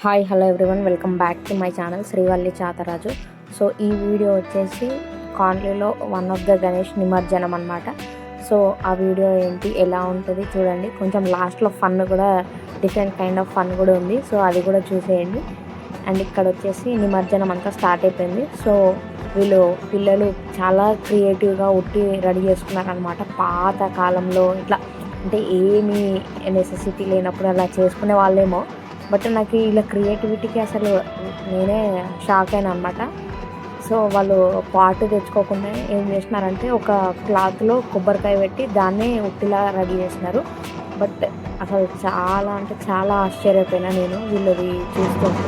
Hi hello everyone, welcome back to my channel Srivalli Chatharaju. So ఈ video వచ్చేసి కాన్లీలో one of the Ganesh నిమజ్జనం అనమాట. సో ఆ వీడియో ఏంటి, ఎలా ఉంటుంది చూడండి. కొంచెం లాస్ట్లో ఫన్ కూడా, డిఫరెంట్ కైండ్ ఆఫ్ ఫన్ కూడా ఉంది. సో అది కూడా చూసేయండి. అండ్ ఇక్కడ వచ్చేసి నిమజ్జనం అంతా స్టార్ట్ అయిపోయింది. సో పిల్లలు చాలా క్రియేటివ్గా ఉట్టి రెడీ చేసుకున్నారనమాట. పాత కాలంలో ఇట్లా అంటే ఏమీ నెసెసిటీ లేనప్పుడు అలా చేసుకునే వాళ్ళేమో, బట్ నాకు ఇలా క్రియేటివిటీకి అసలు నేనే షాక్ అయినా అనమాట. సో వాళ్ళు పాటు తెచ్చుకోకుండా ఏం చేసినారంటే ఒక క్లాత్లో కొబ్బరికాయ పెట్టి దాన్నే ఉట్టిలా రెడీ చేసినారు. బట్ అసలు చాలా అంటే చాలా ఆశ్చర్యపోయినా నేను వీళ్ళది చూస్తుంటే.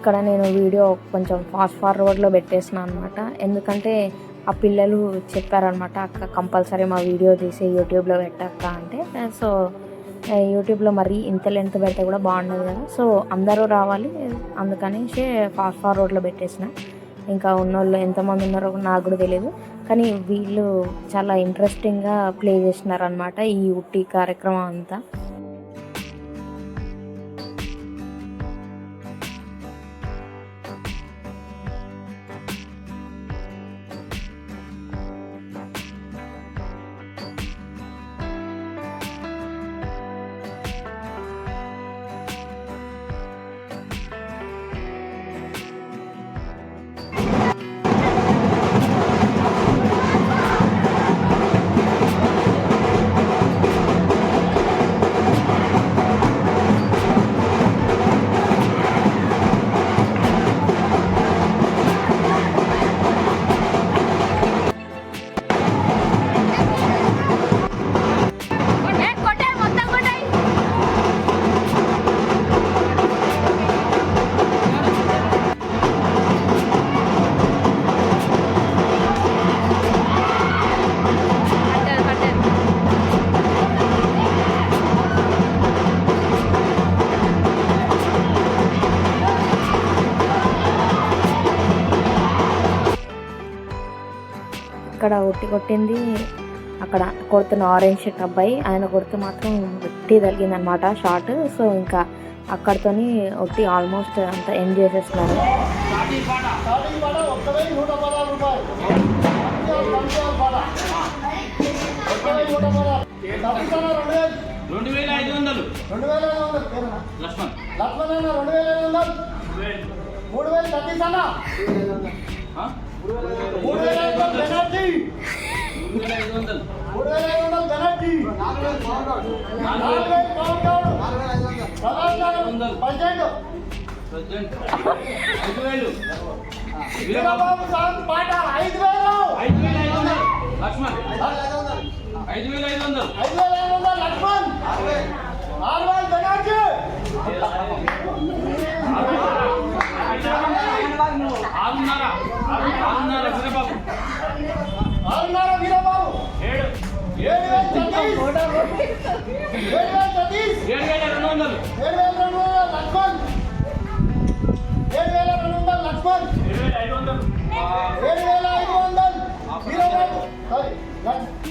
ఇక్కడ నేను వీడియో కొంచెం ఫాస్ట్ ఫార్వర్డ్లో పెట్టేసిన అనమాట. ఎందుకంటే ఆ పిల్లలు చెప్పారనమాట, అక్క కంపల్సరీ మా వీడియో తీసి యూట్యూబ్లో పెట్టక్క అంటే. సో యూట్యూబ్లో మరీ ఇంత లెంత్ పెడితే కూడా బాగుండదు కదా. సో అందరూ రావాలి, అందుకనేసి ఫాస్ట్ ఫార్వర్డ్లో పెట్టేసిన. ఇంకా ఉన్నోళ్ళు ఎంతమంది ఉన్నారో నాకు కూడా తెలియదు, కానీ వీళ్ళు చాలా ఇంట్రెస్టింగ్గా ప్లే చేసినారనమాట ఈ ఉట్టి కార్యక్రమం అంతా. ఇక్కడ ఉట్టి కొట్టింది అక్కడ కొడుతున్న ఆరెంజ్ షర్ట్ అబ్బాయి, ఆయన కొడుతూ మాత్రం ఉట్టి తగిలింది అనమాట షార్ట్. సో ఇంకా అక్కడితోని ఉట్టి ఆల్మోస్ట్ అంతా ఎండ్ చేసేస్తున్నారు.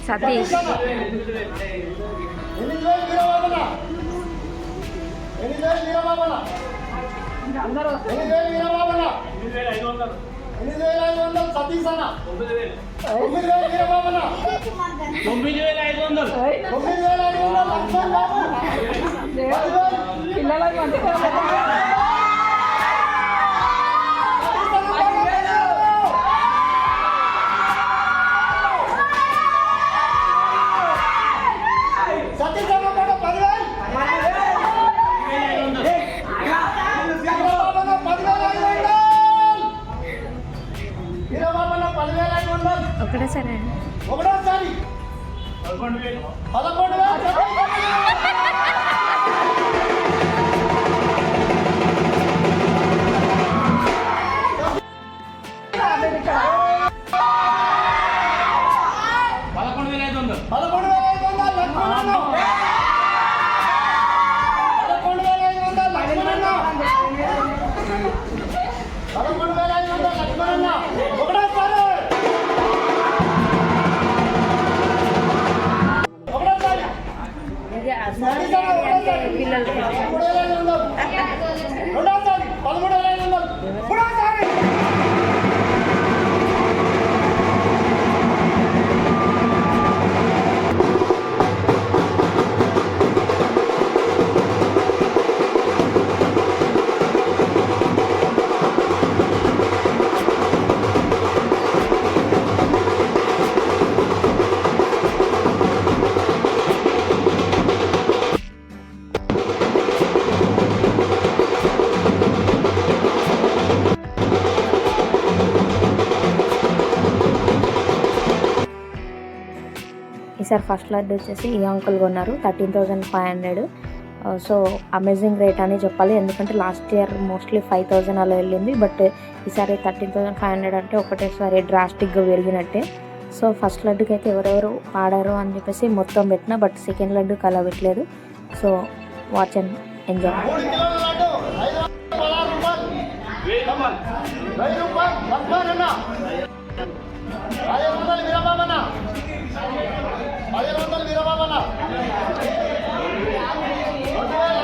సతీష్ సతీష్ అన్న 9,500 వీరబాబన్న 9,500 ఒకటే సరే ఒకటోసారి 11,000 ఈసారి ఫస్ట్ లడ్డు వచ్చేసి ఈ అంకుల్ కొన్నారు 13,500. సో అమేజింగ్ రేట్ అని చెప్పాలి, ఎందుకంటే లాస్ట్ ఇయర్ మోస్ట్లీ 5,000 అలా వెళ్ళింది. బట్ ఈసారి 13,500 అంటే ఒకటేసారి డ్రాస్టిక్గా పెరిగినట్టే. సో ఫస్ట్ లడ్డుకి అయితే ఎవరెవరు పాడారు అని చెప్పేసి మొత్తం పెట్టిన, బట్ సెకండ్ లడ్డుకి అలా పెట్టలేదు. So watch and enjoy. 3 కిలోల లడ్డు 516 రూపాయలు లక్ష్మణ 500 వీరబాబన్న 500 వీరబాబన్న 9,000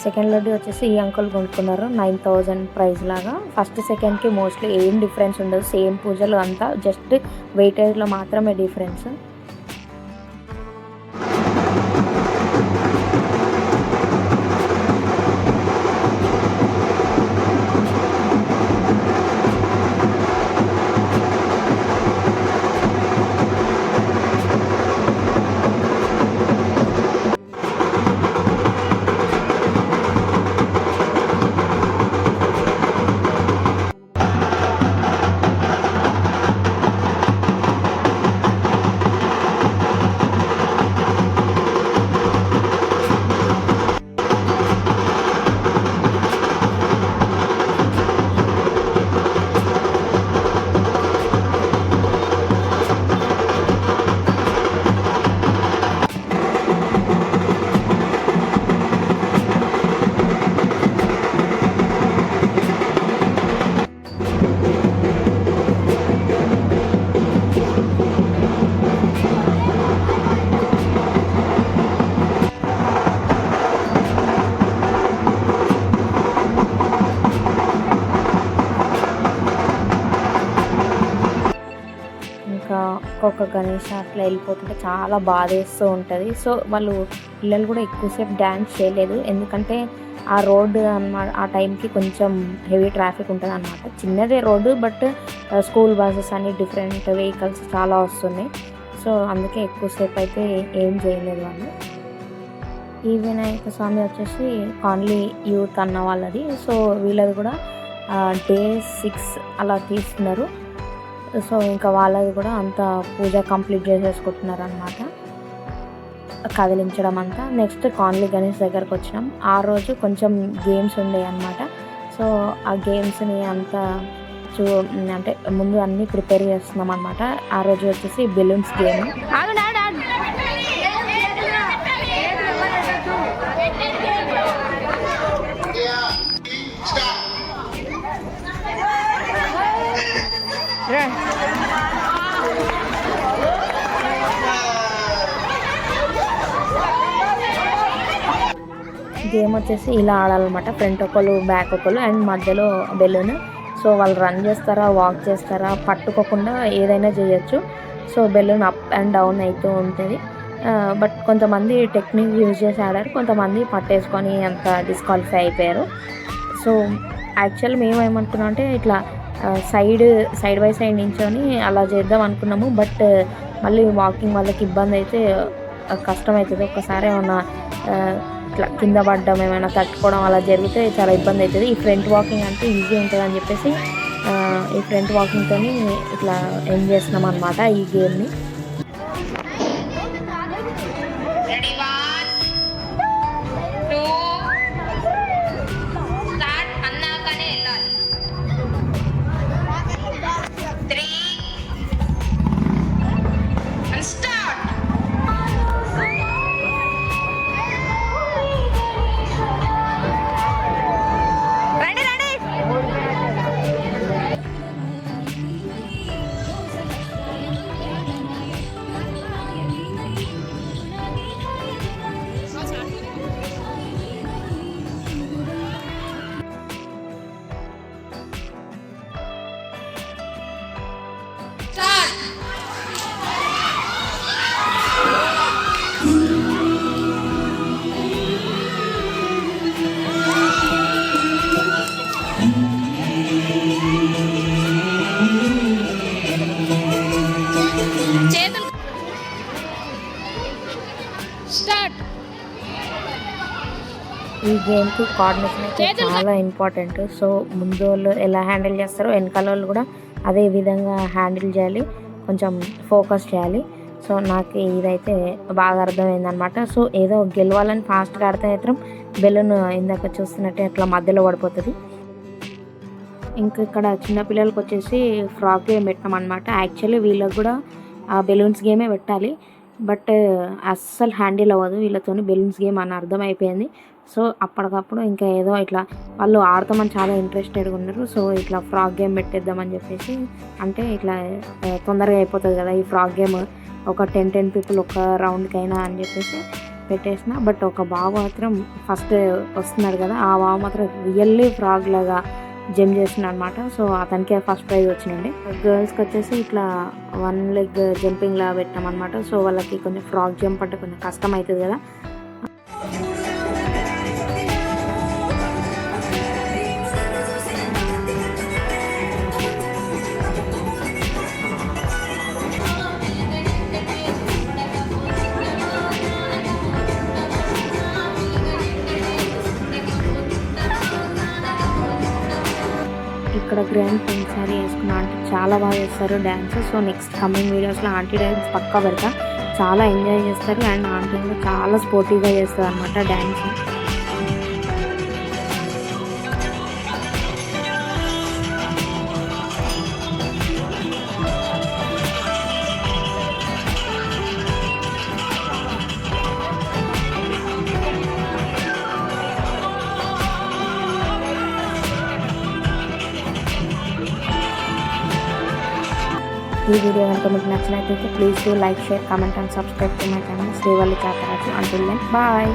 సెకండ్ లడ్డు వచ్చేసి ఈ అంకుల్ కొనుక్కున్నారు 9,000 ప్రైస్ లాగా. ఫస్ట్ సెకండ్కి మోస్ట్లీ ఏం డిఫరెన్స్ ఉండదు, సేమ్ పూజలు అంతా, జస్ట్ వెయిటేజ్లో మాత్రమే డిఫరెన్స్. ఇంకా ఒక్కొక్క గణేష్ అట్లా వెళ్ళిపోతుంటే చాలా బాధేస్తూ ఉంటుంది. సో వాళ్ళు పిల్లలు కూడా ఎక్కువసేపు డ్యాన్స్ చేయలేదు, ఎందుకంటే ఆ రోడ్డు అన్నమాట ఆ టైంకి కొంచెం హెవీ ట్రాఫిక్ ఉంటుంది అనమాట. చిన్నదే రోడ్డు, బట్ స్కూల్ బస్సెస్ అని డిఫరెంట్ వెహికల్స్ చాలా వస్తున్నాయి. సో అందుకే ఎక్కువసేపు అయితే ఏం చేయలేదు వాళ్ళు. ఈ వినాయక స్వామి వచ్చేసి కాన్లీ యూత్ అన్న వాళ్ళది. సో వీళ్ళది కూడా Day 6 అలా తీస్తున్నారు. సో ఇంకా వాళ్ళది కూడా అంతా పూజ కంప్లీట్ చేసేసుకుంటున్నారు అనమాట, కదిలించడం అంతా. నెక్స్ట్ కాన్లీ గణేష్ దగ్గరకు వచ్చినాం. ఆ రోజు కొంచెం గేమ్స్ ఉండేవి అనమాట. సో ఆ గేమ్స్ని అంతా అంటే ముందు అన్నీ ప్రిపేర్ చేస్తున్నాం అనమాట. ఆ రోజు వచ్చేసి బెలూన్స్ గేమ్. గేమ్ వచ్చేసి ఇలా ఆడాలన్నమాట, ఫ్రంట్ ఒకరు బ్యాక్ ఒకరు అండ్ మధ్యలో బెలూన్. సో వాళ్ళు రన్ చేస్తారా, వాక్ చేస్తారా, పట్టుకోకుండా ఏదైనా చేయొచ్చు. So balloon up and down అవుతూ ఉంటుంది. బట్ కొంతమంది టెక్నిక్ యూజ్ చేసి ఆడారు, కొంతమంది పట్టేసుకొని అంత డిస్క్వాలిఫై అయిపోయారు. సో యాక్చువల్ మేము ఏమనుకున్నాం అంటే ఇట్లా సైడ్ బై సైడ్ నించొని అలా చేద్దాం అనుకున్నాము. బట్ మళ్ళీ వాకింగ్ వాళ్ళకి ఇబ్బంది అయితే కష్టం అవుతుంది. ఒక్కసారి ఏమన్నా ఇట్లా కింద పడ్డం, ఏమైనా తట్టుకోవడం అలా జరిగితే చాలా ఇబ్బంది అవుతుంది. ఈ ఫ్రంట్ వాకింగ్ అంటే ఈజీ ఉంటుంది అని చెప్పేసి ఈ ఫ్రంట్ వాకింగ్తో ఇట్లా ఎండ్ చేస్తున్నాం అనమాట ఈ గేమ్ని. ఈ గేమ్కి కోఆర్డినేషన్ అయితే చాలా ఇంపార్టెంట్. సో ముందు వాళ్ళు ఎలా హ్యాండిల్ చేస్తారో వెనకాల వాళ్ళు కూడా అదే విధంగా హ్యాండిల్ చేయాలి, కొంచెం ఫోకస్ చేయాలి. సో నాకు ఇదైతే బాగా అర్థమైంది అనమాట. సో ఏదో గెలవాలని ఫాస్ట్గా ఆడితే మాత్రం బెలూన్ ఇందాక చూస్తున్నట్టే అట్లా మధ్యలో పడిపోతుంది. ఇంకా ఇక్కడ చిన్నపిల్లలకి వచ్చేసి ఫ్రాక్ గేమ్ పెట్టామన్నమాట. యాక్చువల్లీ వీళ్ళకి కూడా ఆ బెలూన్స్ గేమే పెట్టాలి, బట్ అస్సలు హ్యాండిల్ అవ్వదు వీళ్ళతో బెలూన్స్ గేమ్ అని అర్థమైపోయింది. సో అప్పటికప్పుడు ఇంకా ఏదో ఇట్లా వాళ్ళు ఆడతామని చాలా ఇంట్రెస్టెడ్గా ఉన్నారు. సో ఇట్లా ఫ్రాక్ గేమ్ పెట్టేద్దామని చెప్పేసి, అంటే ఇట్లా తొందరగా అయిపోతుంది కదా ఈ ఫ్రాక్ గేమ్, ఒక 10 పీపుల్ ఒక రౌండ్కైనా అని చెప్పేసి పెట్టేసిన. బట్ ఒక బాబు మాత్రం ఫస్ట్ వస్తున్నాడు కదా, ఆ బాబు మాత్రం రియల్లీ ఫ్రాగ్ లాగా జంప్ చేస్తున్నాడు అనమాట. సో అతనికి ఫస్ట్ ప్రైజ్ వచ్చినండి. గర్ల్స్కి వచ్చేసి ఇట్లా 1 లెగ్ జంపింగ్ లా పెట్టాం అనమాట. సో వాళ్ళకి కొంచెం ఫ్రాగ్ జంప్ అంటే కొంచెం కష్టం అవుతుంది కదా. ఇక్కడ గ్రాండ్ పింక్ సారీ వేసుకున్న ఆంటీ చాలా బాగా చేస్తారు డ్యాన్స్. సో నెక్స్ట్ కమింగ్ వీడియోస్లో ఆంటీ డ్యాన్స్ పక్కా పెడతా. చాలా ఎంజాయ్ చేస్తారు అండ్ ఆంటీ కూడా చాలా స్పోర్టివ్గా చేస్తారు అనమాట డ్యాన్స్. ఈ వీడియో కనుక మీకు నచ్చినట్లయితే please do like, share, comment and subscribe to my channel Srivalli Chatharaju. Until then bye.